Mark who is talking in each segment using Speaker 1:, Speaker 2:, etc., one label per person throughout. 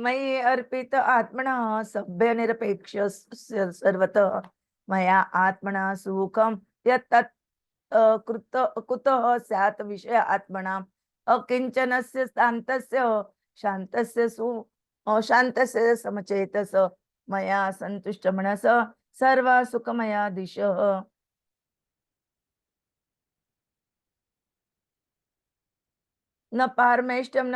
Speaker 1: मयि अर्पित आत्मना सभ्य निरपेक्ष सर्वतः मया आत्मना सुखम यत् कृत कुतः स्यात् विषय आत्मना अकिंचनस्य शान्तस्य शान्तस्य शान्तस्य समचेतस मया संतुष्ट मनस सर्व सुखमया दिशः। न पारमेष्टम न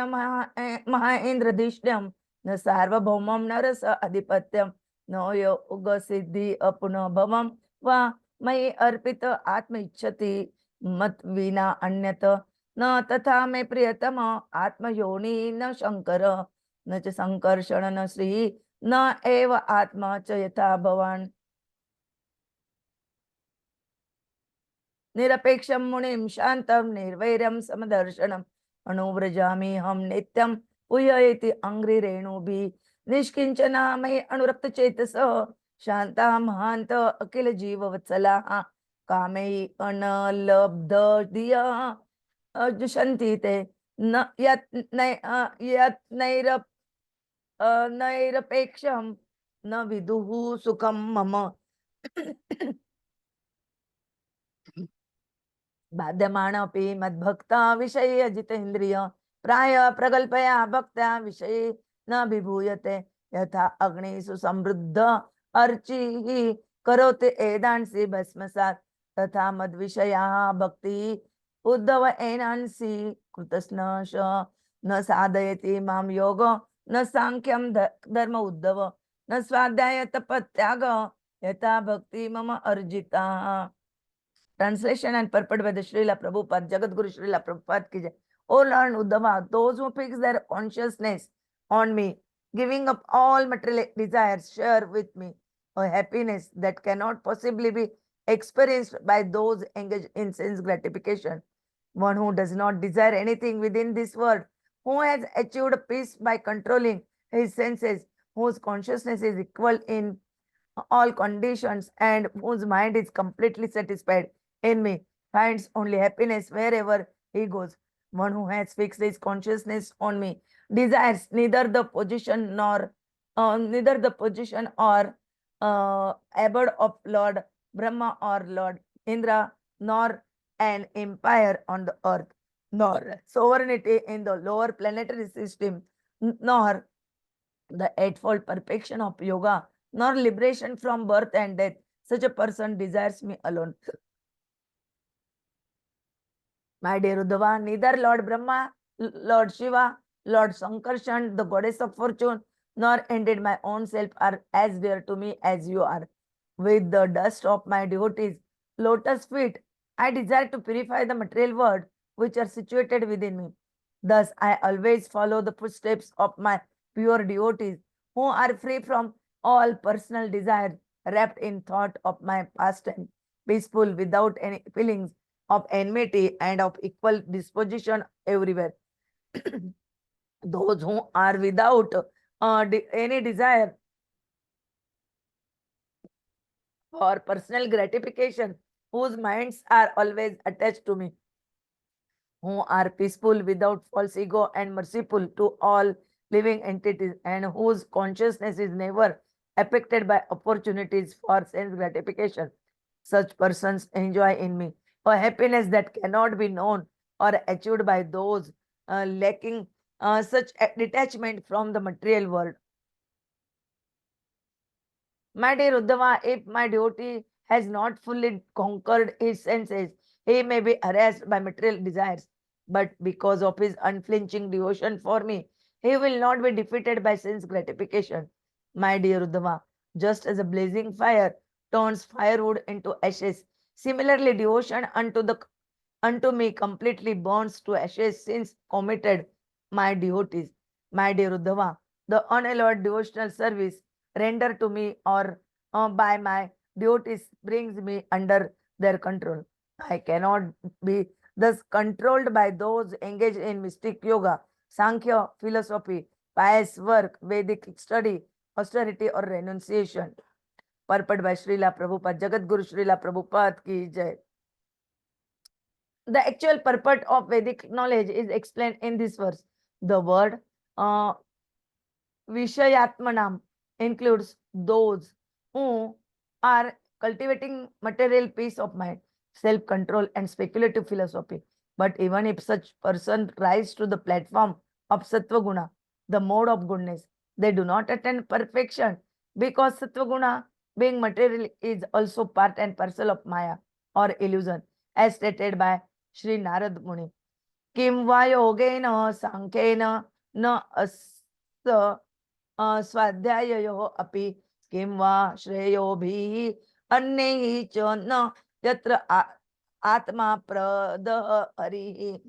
Speaker 1: महेन्द्रधिष्ठ्यम न सार्वभौमम न रस अधिपत्यम न योग सिद्धि अपुनः भवम वा मयि अर्पित आत्म इच्छति मत विना अन्यत न तथा मे प्रियतम आत्मयोनि न शंकर न च संकर्षण न श्री न एव आत्मा च यथा भवान्। निरपेक्षम मुनिम शांतम निर्वैरम समदर्शनम अनुव्रजामि हम नित्यम पुयति अंग्रि रेणुभि निष्किंचना मयि अनुरक्त चेतस शांता महांत अखिल जीव वत्सला कामे अनलब्ध दिया जुषन्ति ते न यत् नैरपेक्षम न विदुः सुखम मम बाध्यमानपि मद्भक्ता विषये जितेन्द्रिय प्राय प्रगल्पया भक्त्या विषये न विभूयते यथा अग्निषु समृद्ध अर्चिः करोति एदांसि भस्मसात् तथा मद्विषया भक्ति उद्धव एनांसि कृतस्नश न साधयति माम योग न सांख्यम धर्म उद्धव न स्वाध्याय तपत्याग यथा भक्ति मम Arjita. Translation and purport by the Srila Prabhupada, Jagat Guru Srila Prabhupada ki jai. O Lord Uddhava, those who fix their consciousness on me, giving up all material desires, share with me a happiness that cannot possibly be experienced by those engaged in sense gratification. One who does not desire anything within this world, who has achieved peace by controlling his senses, whose consciousness is equal in all conditions, and whose mind is completely satisfied in me, finds only happiness wherever he goes. One who has fixed his consciousness on me desires neither the position or abode of Lord Brahma or Lord Indra, nor an empire on the earth, nor sovereignty in the lower planetary system, nor the eightfold perfection of yoga, nor liberation from birth and death. Such a person desires me alone. My dear Uddhava, neither Lord Brahma, Lord Shiva, Lord Sankarshan, the goddess of fortune, nor indeed my own self are as dear to me as you are. With the dust of my devotees' lotus feet, I desire to purify the material world which are situated within me. Thus, I always follow the footsteps of my pure devotees who are free from all personal desires, wrapped in thought of my pastime, peaceful without any feelings of enmity and of equal disposition everywhere. Those who are without any desire for personal gratification, whose minds are always attached to me, who are peaceful without false ego and merciful to all living entities, and whose consciousness is never affected by opportunities for sense gratification. Such persons enjoy in me a happiness that cannot be known or achieved by those lacking such a detachment from the material world. My dear Uddhava, if my devotee has not fully conquered his senses, he may be harassed by material desires. But because of his unflinching devotion for me, he will not be defeated by sense gratification. My dear Uddhava, just as a blazing fire turns firewood into ashes, similarly devotion unto me completely burns to ashes since committed my devotees. My dear Uddhava, the unalloyed devotional service rendered to me or by my devotees brings me under their control. I cannot be thus controlled by those engaged in mystic yoga, Sankhya philosophy, pious work, Vedic study, austerity, or renunciation. Purport by Srila Prabhupada, Jagat Guru Srila Prabhupada ki jai. The actual purport of Vedic knowledge is explained in this verse. The word Vishayatmanam includes those who are cultivating material peace of mind, self-control, and speculative philosophy. But even if such person rise to the platform of Sattva Guna, the mode of goodness, they do not attain perfection because Sattva Guna, being material, is also part and parcel of Maya or illusion, as stated by Sri Narad Muni. Kim va yogeन सांख्येन न अस् स्वाध्याययोः अपि किं वा श्रेयोभिः अन्यैः च न यत्र आत्मा प्रदः हरिः.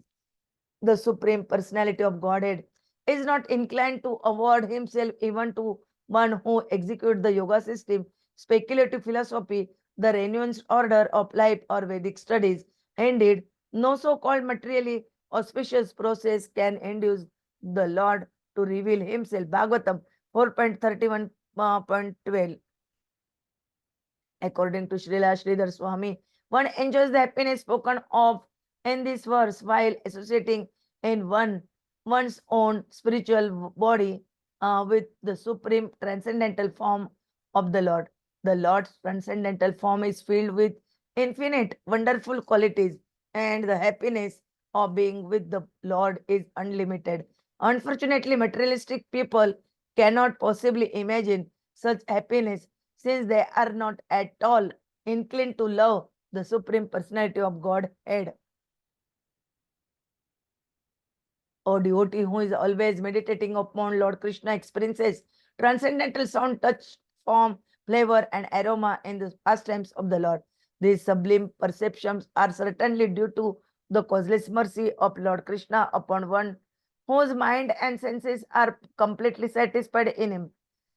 Speaker 1: The Supreme Personality of Godhead is not inclined to award himself even to one who executes the yoga system, speculative philosophy, the renounced order of life, or Vedic studies. Indeed, no so-called materially auspicious process can induce the Lord to reveal himself. Bhagwatam 4.31.12. According to Srila Sridhar Swami, one enjoys the happiness spoken of in this verse while associating in one's own spiritual body with the supreme transcendental form of the Lord. The Lord's transcendental form is filled with infinite wonderful qualities, and the happiness of being with the Lord is unlimited. Unfortunately, materialistic people cannot possibly imagine such happiness since they are not at all inclined to love the Supreme Personality of Godhead. A devotee who is always meditating upon Lord Krishna experiences transcendental sound, touch, form, flavor, and aroma in the pastimes of the Lord. These sublime perceptions are certainly due to the causeless mercy of Lord Krishna upon one whose mind and senses are completely satisfied in him.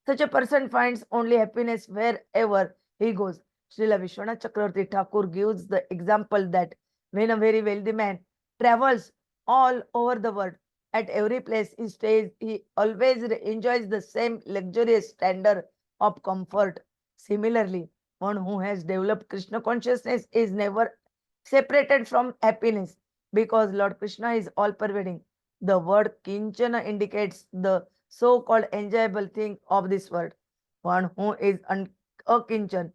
Speaker 1: Such a person finds only happiness wherever he goes. Srila Vishwanath Chakravarti Thakur gives the example that when a very wealthy man travels all over the world, at every place he stays, he always enjoys the same luxurious standard of comfort. Similarly, one who has developed Krishna consciousness is never separated from happiness because Lord Krishna is all pervading. The word kinchana indicates the so-called enjoyable thing of this world. One who is akinchan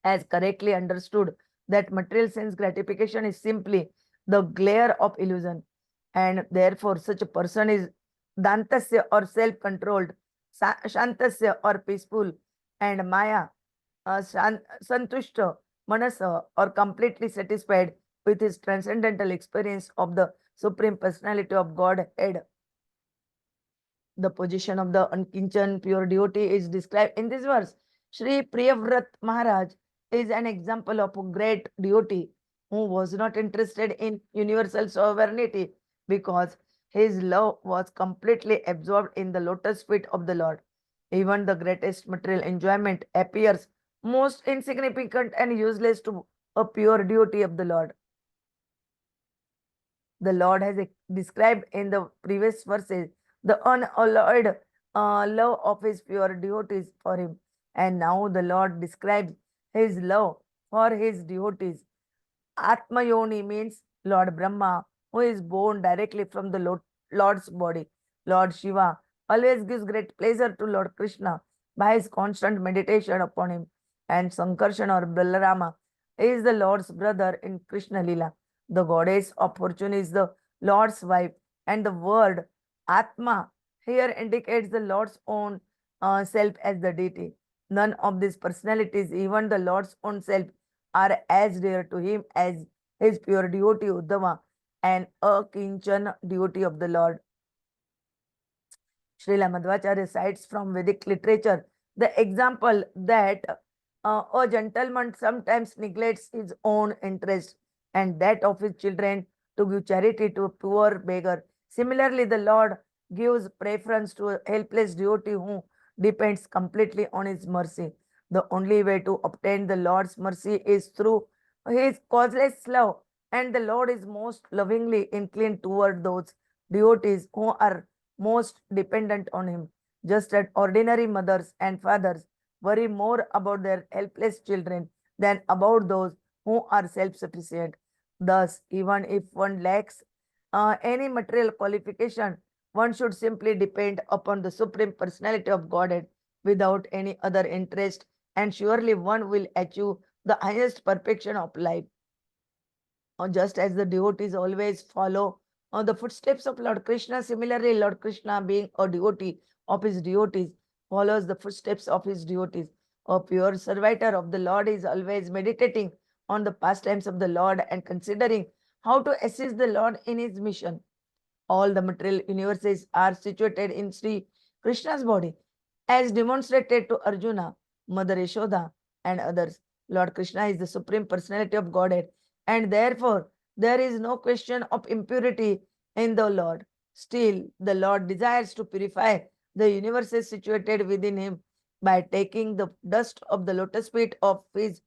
Speaker 1: has correctly understood that material sense gratification is simply the glare of illusion, and therefore such a person is dantasya or self-controlled, shantasya or peaceful, and maya santushta manasa or completely satisfied with his transcendental experience of the Supreme Personality of Godhead. The position of the unkinchan pure devotee is described in this verse. Sri Priyavrat Maharaj is an example of a great devotee who was not interested in universal sovereignty because his love was completely absorbed in the lotus feet of the Lord. Even the greatest material enjoyment appears most insignificant and useless to a pure devotee of the Lord. The Lord has described in the previous verses the unalloyed love of his pure devotees for him. And now the Lord describes his love for his devotees. Atma Yoni means Lord Brahma, who is born directly from the Lord's body. Lord Shiva always gives great pleasure to Lord Krishna by his constant meditation upon him. And Sankarshan or Balarama is the Lord's brother in Krishna Lila. The goddess of fortune is the Lord's wife, and the word Atma here indicates the Lord's own self as the deity. None of these personalities, even the Lord's own self, are as dear to him as his pure devotee Uddhava and a Kinchan devotee of the Lord. Srila Madhvacharya cites from Vedic literature the example that a gentleman sometimes neglects his own interest and that of his children to give charity to a poor beggar. Similarly, the Lord gives preference to a helpless devotee who depends completely on his mercy. The only way to obtain the Lord's mercy is through his causeless love, and the Lord is most lovingly inclined toward those devotees who are most dependent on him. Just as ordinary mothers and fathers worry more about their helpless children than about those who are self-sufficient. Thus, even if one lacks any material qualification. One should simply depend upon the Supreme Personality of Godhead without any other interest, and surely one will achieve the highest perfection of life. Just as the devotees always follow the footsteps of Lord Krishna, similarly, Lord Krishna, being a devotee of his devotees, follows the footsteps of his devotees. A pure servitor of the Lord is always meditating on the pastimes of the Lord and considering how to assist the Lord in his mission. All the material universes are situated in Sri Krishna's body, as demonstrated to Arjuna, Mother Yashoda, and others. Lord Krishna is the Supreme Personality of Godhead, and therefore there is no question of impurity in the Lord. Still, the Lord desires to purify the universes situated within him by taking the dust of the lotus feet of his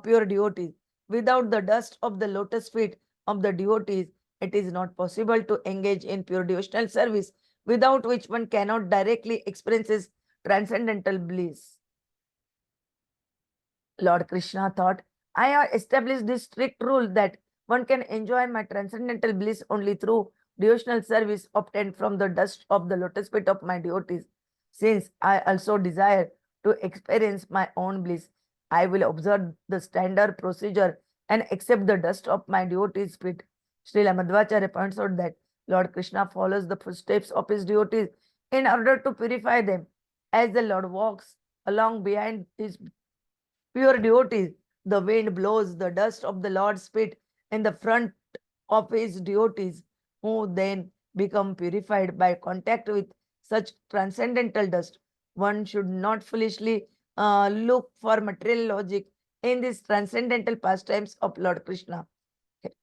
Speaker 1: pure devotees. Without the dust of the lotus feet of the devotees, it is not possible to engage in pure devotional service, without which one cannot directly experience transcendental bliss. Lord Krishna thought, I have established this strict rule that one can enjoy my transcendental bliss only through devotional service obtained from the dust of the lotus feet of my devotees. Since I also desire to experience my own bliss, I will observe the standard procedure and accept the dust of my devotees' feet. Srila Madhvacharya points out that Lord Krishna follows the footsteps of his devotees in order to purify them. As the Lord walks along behind his pure devotees, the wind blows the dust of the Lord's feet in the front of his devotees, who then become purified by contact with such transcendental dust. One should not foolishly look for material logic in these transcendental pastimes of Lord Krishna.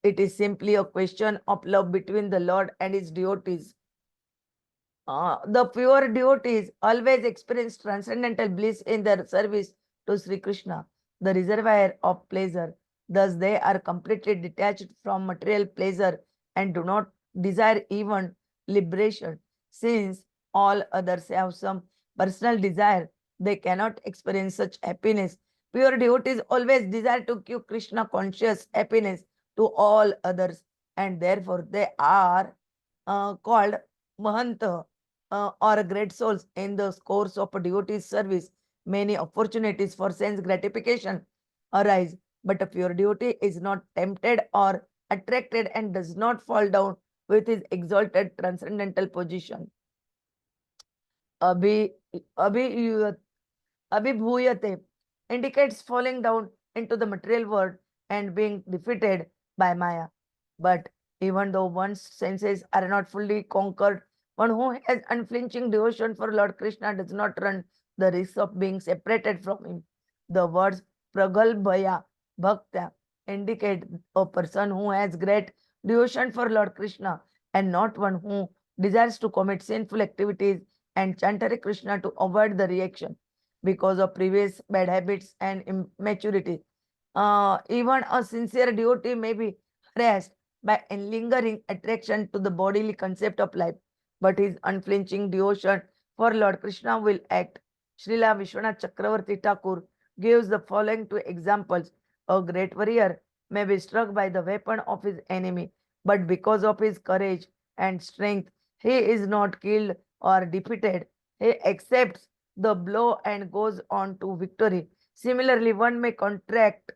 Speaker 1: It is simply a question of love between the Lord and his devotees. The pure devotees always experience transcendental bliss in their service to Sri Krishna, the reservoir of pleasure. Thus, they are completely detached from material pleasure and do not desire even liberation. Since all others have some personal desire, they cannot experience such happiness. Pure devotees always desire to give Krishna conscious happiness to all others, and therefore they are called Mahanta, or great souls. In the course of a devotee's service, many opportunities for sense gratification arise, but a pure devotee is not tempted or attracted and does not fall down with his exalted transcendental position. Abhi, abhi, Abhibhuyate indicates falling down into the material world and being defeated by Maya. But even though one's senses are not fully conquered, one who has unflinching devotion for Lord Krishna does not run the risk of being separated from him. The words pragalbhaya bhakta indicate a person who has great devotion for Lord Krishna and not one who desires to commit sinful activities and chant Hare Krishna to avoid the reaction because of previous bad habits and immaturity. Even a sincere devotee may be harassed by a lingering attraction to the bodily concept of life, but his unflinching devotion for Lord Krishna will act. Srila Vishwanath Chakravarti Thakur gives the following two examples. A great warrior may be struck by the weapon of his enemy, but because of his courage and strength, he is not killed or defeated. He accepts the blow and goes on to victory. Similarly, one may contract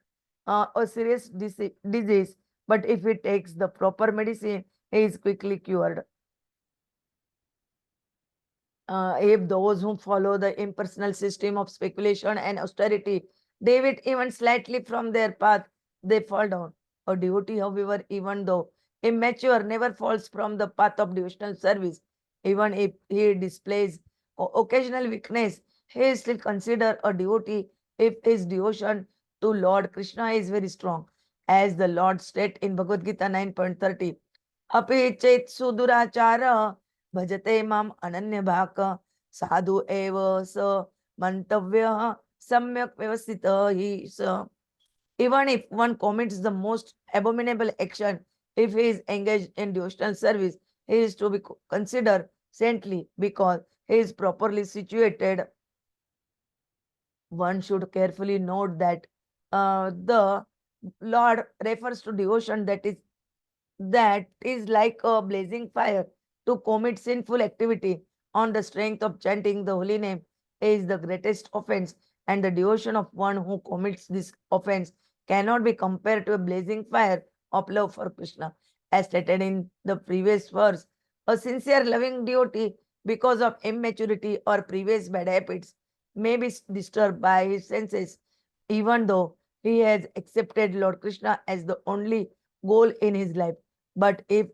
Speaker 1: a serious disease, but if he takes the proper medicine, he is quickly cured. If those who follow the impersonal system of speculation and austerity deviate even slightly from their path, they fall down. A devotee, however, even though immature, never falls from the path of devotional service. Even if he displays occasional weakness, he is still considered a devotee if his devotion to Lord Krishna is very strong. As the Lord stated in Bhagavad Gita 9.30, Api chet sudurachara भजते माम अनन्य भाक साधु एव स मंतव्य सम्यक व्यवस्थित ही स. Even if one commits the most abominable action, if he is engaged in devotional service, he is to be considered saintly because he is properly situated. One should carefully note that the Lord refers to devotion that is that is like a blazing fire. To commit sinful activity on the strength of chanting the holy name is the greatest offense, and the devotion of one who commits this offense cannot be compared to a blazing fire of love for Krishna. As stated in the previous verse, a sincere loving devotee, because of immaturity or previous bad habits, may be disturbed by his senses, even though he has accepted Lord Krishna as the only goal in his life. But if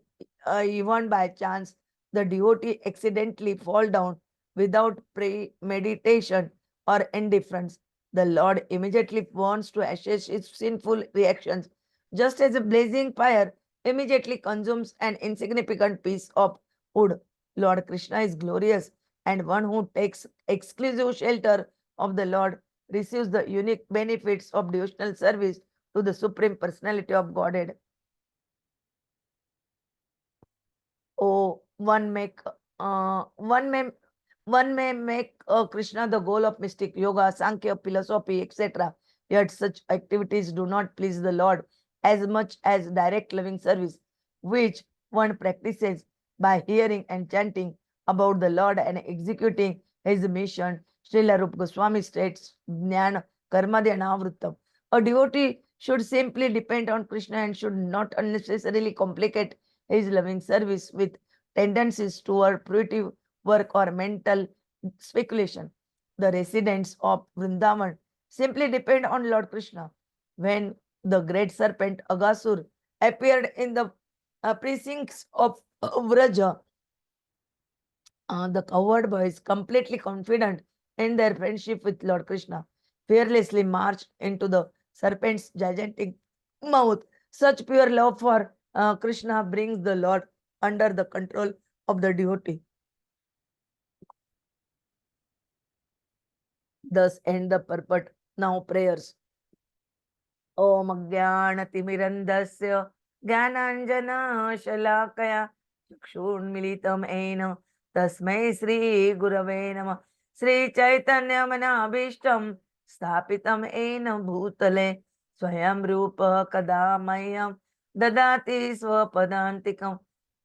Speaker 1: even by chance the devotee accidentally fall down without premeditation or indifference, the Lord immediately wants to assess his sinful reactions, just as a blazing fire immediately consumes an insignificant piece of wood. Lord Krishna is glorious, and one who takes exclusive shelter of the Lord receives the unique benefits of devotional service to the Supreme Personality of Godhead. Oh, one may make Krishna the goal of mystic yoga, Sankhya, philosophy, etc. Yet such activities do not please the Lord as much as direct loving service, which one practices by hearing and chanting about the Lord and executing his mission. Srila Rupa Goswami states, Jnana Karma Dhyanavrittam. A devotee should simply depend on Krishna and should not unnecessarily complicate his loving service with tendencies toward fruitive work or mental speculation. The residents of Vrindavan simply depend on Lord Krishna. When the great serpent Agasur appeared in the precincts of Vraja, the coward boys, completely confident in their friendship with Lord Krishna, fearlessly marched into the serpent's gigantic mouth. Such pure love for Krishna brings the Lord under the control of the devotee. Thus end the purport. Now prayers. Om Ajnanatimirandasya Jnananjana Shalakaya Chakshurmilitam Ena Tasmai Sri Gurave Namah Sri Chaitanya Manabhishtam Sthapitam Ena Bhutale Swayam Rupa Kadamayam Dadati Swapadantikam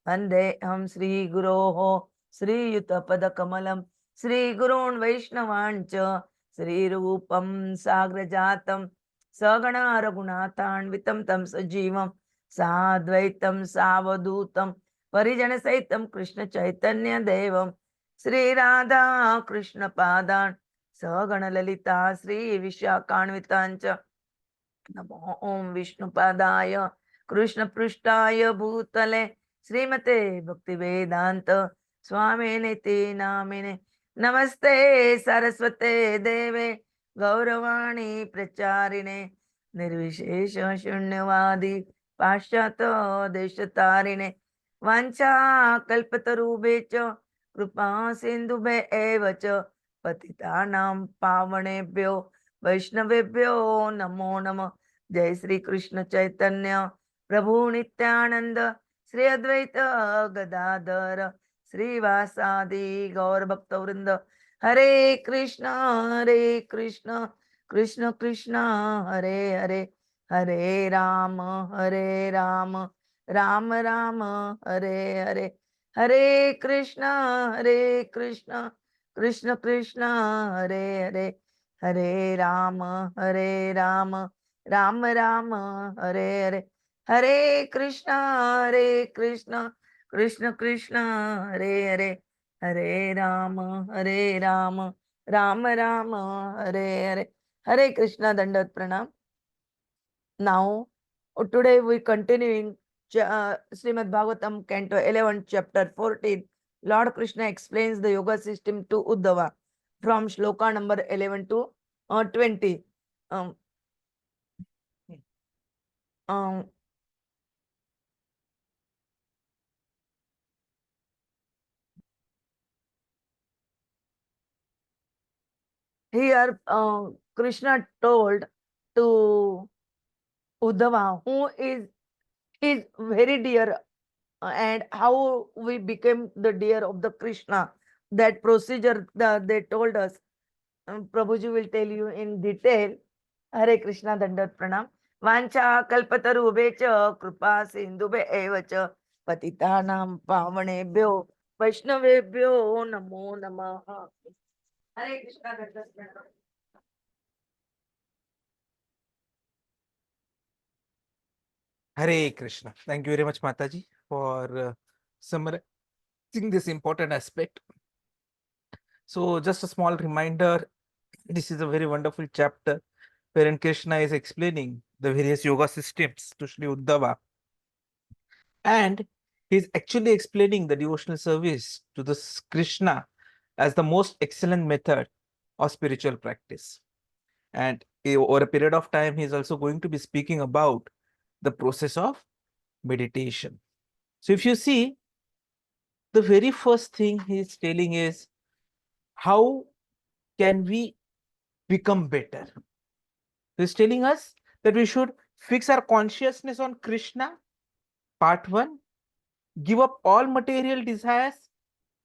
Speaker 1: Vandeham Sri Guroho Sri Yutapada Kamalam Sri Gurun Vaishnavancha Sri Rupam Sagrajatam सगणा रघुनाथान्वितं तं सजीवं साद्वैतं सावधूतं परिजन सहितं कृष्ण चैतन्य देवं श्री राधा कृष्ण पादान् सगण ललिता श्री विशाखान्वितांच नमो ओम विष्णुपादाय कृष्ण पृष्ठाय भूतले श्रीमते भक्ति वेदांत स्वामी निति नामिने नमस्ते सरस्वते देवे गौरवाणी प्रचारिणे निर्विशेष शून्यवादी पाश्चात देशतारिणे वाञ्छा कल्पतरुभे च कृपा सिन्धुभे एव च पतितानां पावनेभ्यो वैष्णवेभ्यो नमो नमः। जय श्री कृष्ण चैतन्य प्रभु नित्यानंद श्री अद्वैत गदाधर श्रीवासादि गौर भक्त वृंद हरे कृष्ण कृष्ण कृष्ण हरे हरे हरे राम राम राम हरे हरे हरे कृष्ण कृष्ण कृष्ण हरे हरे हरे राम राम राम हरे हरे हरे कृष्ण कृष्ण कृष्ण हरे हरे हरे राम राम हरे हरे हरे कृष्णा दंडवत प्रणाम. Now today we continuing Srimad Bhagwatam Canto 11 chapter 14. Lord Krishna explains the yoga system to Uddhava from shloka number 11 to 20. Um, um, Here Krishna told to Uddhava, who is very dear, and how we became the dear of the Krishna. That procedure they told us. Prabhuji will tell you in detail. Hare Krishna Dandat Pranam. वाञ्छा कल्पतरुभ्यश्च कृपा सिन्धुभ्य एव च पतितानां पावनेभ्यो वैष्णवेभ्यो नमो नमः। हरे Krishna.
Speaker 2: Hare Krishna. Thank you very much, Mataji, for summarizing this important aspect. So, just a small reminder, this is a very wonderful chapter wherein Krishna is explaining the various yoga systems to Sri Uddhava. And he's actually explaining the devotional service to this Krishna as the most excellent method of spiritual practice. And over a period of time, he's also going to be speaking about the process of meditation. So if you see, the very first thing he's telling is how can we become better? He's telling us that we should fix our consciousness on Krishna, part 1, give up all material desires,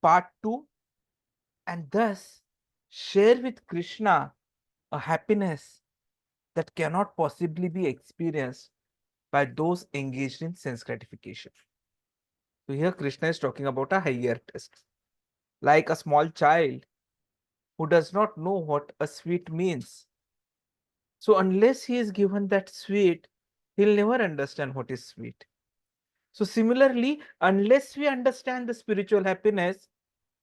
Speaker 2: part 2, and thus share with Krishna a happiness that cannot possibly be experienced by those engaged in sense gratification. So here Krishna is talking about a higher test. Like a small child who does not know what a sweet means. So unless he is given that sweet, he'll never understand what is sweet. So similarly, unless we understand the spiritual happiness,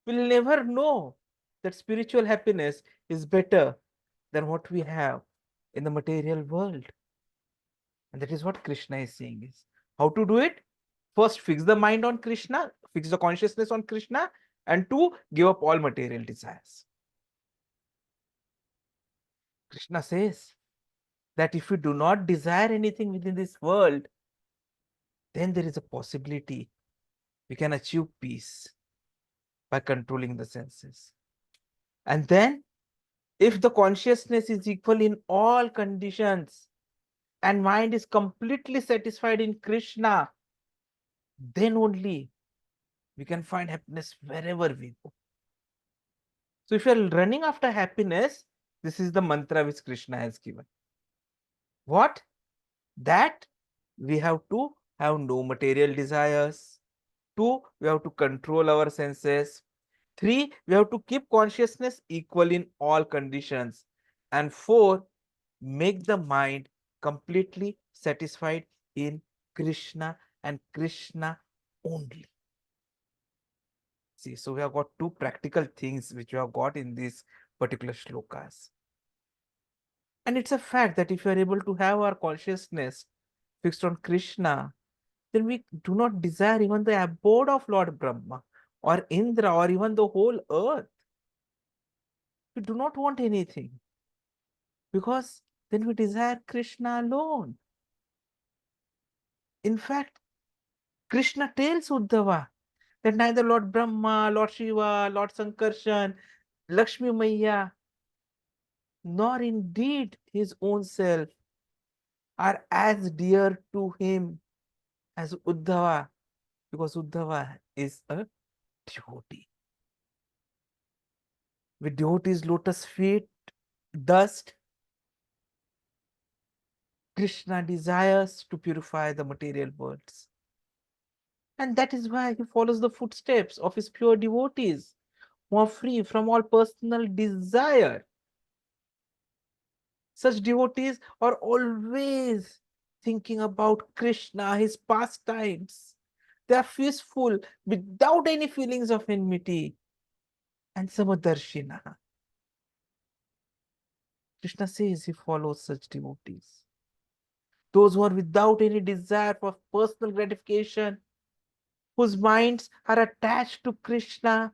Speaker 2: we'll never know that spiritual happiness is better than what we have in the material world. And that is what Krishna is saying is how to do it. First, fix the mind on Krishna, fix the consciousness on Krishna, and 2, give up all material desires. Krishna says that if we do not desire anything within this world, then there is a possibility we can achieve peace by controlling the senses. And then, if the consciousness is equal in all conditions and mind is completely satisfied in Krishna, then only we can find happiness wherever we go. So, if you are running after happiness, this is the mantra which Krishna has given. What? That we have to have no material desires. 2, we have to control our senses. 3, we have to keep consciousness equal in all conditions. And 4, make the mind completely satisfied in Krishna and Krishna only. See, so we have got 2 practical things which we have got in these particular shlokas. And it's a fact that if you are able to have our consciousness fixed on Krishna, then we do not desire even the abode of Lord Brahma or Indra or even the whole earth. We do not want anything because then we desire Krishna alone. In fact, Krishna tells Uddhava that neither Lord Brahma, Lord Shiva, Lord Sankarshan, Lakshmi Maya, nor indeed his own self are as dear to him as Uddhava, because Uddhava is a devotee. With devotee's lotus feet, dust, Krishna desires to purify the material worlds. And that is why he follows the footsteps of his pure devotees who are free from all personal desire. Such devotees are always thinking about Krishna, his pastimes. They are peaceful without any feelings of enmity and samadarshina. Krishna says he follows such devotees. Those who are without any desire for personal gratification, whose minds are attached to Krishna,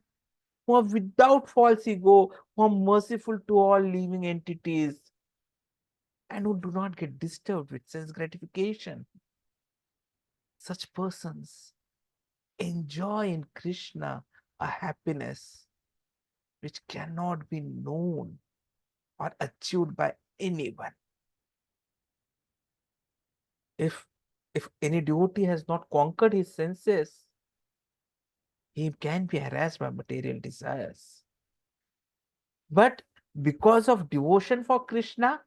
Speaker 2: who are without false ego, who are merciful to all living entities, and who do not get disturbed with sense gratification. Such persons enjoy in Krishna a happiness which cannot be known or achieved by anyone. If, if any devotee has not conquered his senses, he can be harassed by material desires. But because of devotion for Krishna,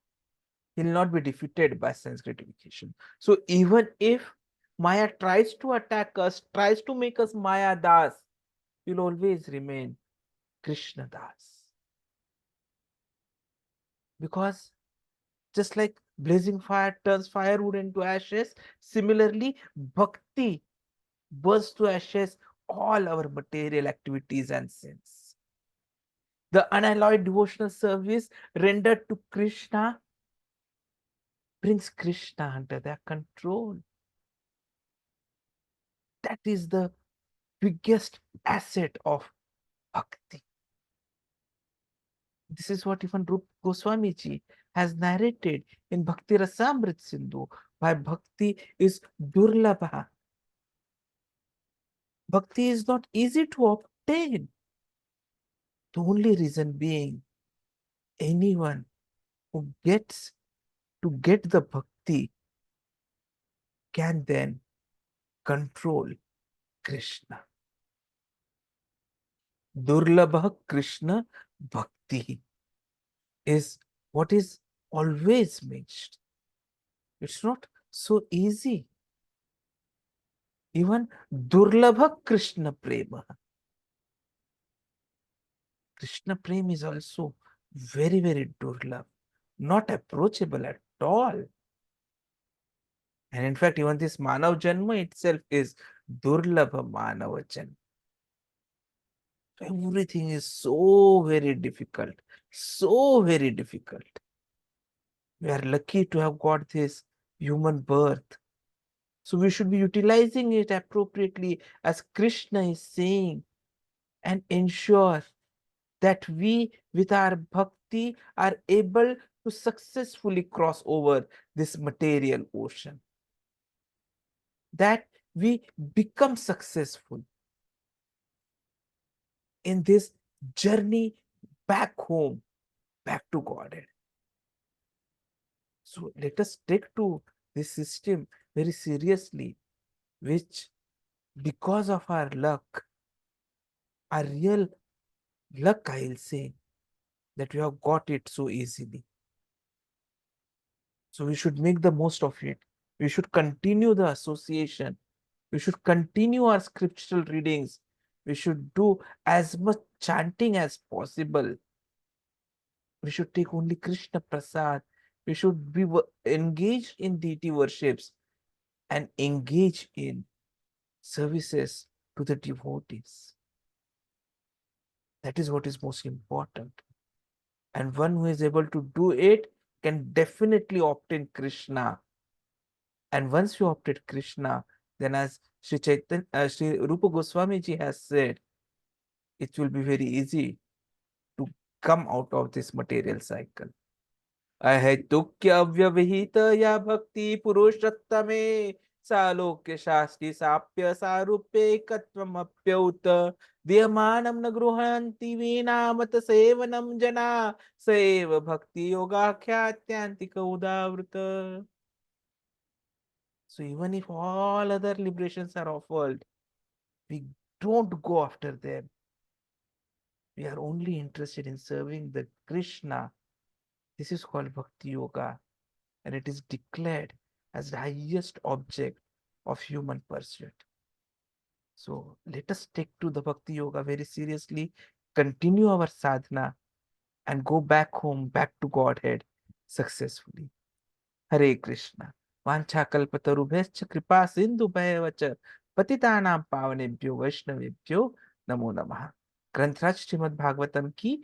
Speaker 2: He'll not be defeated by sense gratification. So even if Maya tries to attack us, tries to make us Maya Das, we'll always remain Krishna Das. Because just like blazing fire turns firewood into ashes, similarly, bhakti burns to ashes all our material activities and sins. The unalloyed devotional service rendered to Krishna brings Krishna under their control. That is the biggest asset of bhakti. This is what even Rupa Goswami ji has narrated in Bhakti Rasamrit Sindhu, why bhakti is durlabha. Bhakti is not easy to obtain. The only reason being, anyone who gets to get the bhakti can then control Krishna. Durlabha Krishna bhakti is what is always mentioned. It's not so easy. Even Durlabha Krishna Prema. Krishna Prema is also very, very Durlabh, not approachable at all. And in fact, even this Manav Janma itself is Durlabha Manava Janma. Everything is so very difficult, so very difficult. We are lucky to have got this human birth. So we should be utilizing it appropriately, as Krishna is saying, and ensure that we, with our bhakti, are able to successfully cross over this material ocean. That we become successful in this journey back home, back to Godhead. So let us take to this system very seriously, which, because of our luck, our real luck, I'll say, that we have got it so easily. So we should make the most of it. We should continue the association. We should continue our scriptural readings. We should do as much chanting as possible. We should take only Krishna Prasad. We should be engaged in deity worships and engage in services to the devotees. That is what is most important. And one who is able to do it can definitely obtain Krishna. And once you opted Krishna, then as Sri Rupa Goswami ji has said, it will be very easy to come out of this material cycle. अहेतुक्य अव्यवहित या भक्ति पुरुषोत्तमे सालोक्य शास्त्री साप्य सारूप्येकत्वमप्यौत दीयमानं न गृह्णन्ति वीणामत सेवनं जना सैव भक्ति योगाख्यात्यांतिक उदावृत. So even if all other liberations are offered, we don't go after them. We are only interested in serving the Krishna. This is called Bhakti Yoga, and it is declared as the highest object of human pursuit. So let us take to the Bhakti Yoga very seriously, continue our sadhana, and go back home, back to Godhead successfully. Hare Krishna. वाञ्छाकल्पतरुभ्यश्च कृपा सिन्धुभ्येव च पतितानां पावनेभ्यो वैष्णवेभ्यो नमो नमः. ग्रंथराज श्रीमद् भागवतम की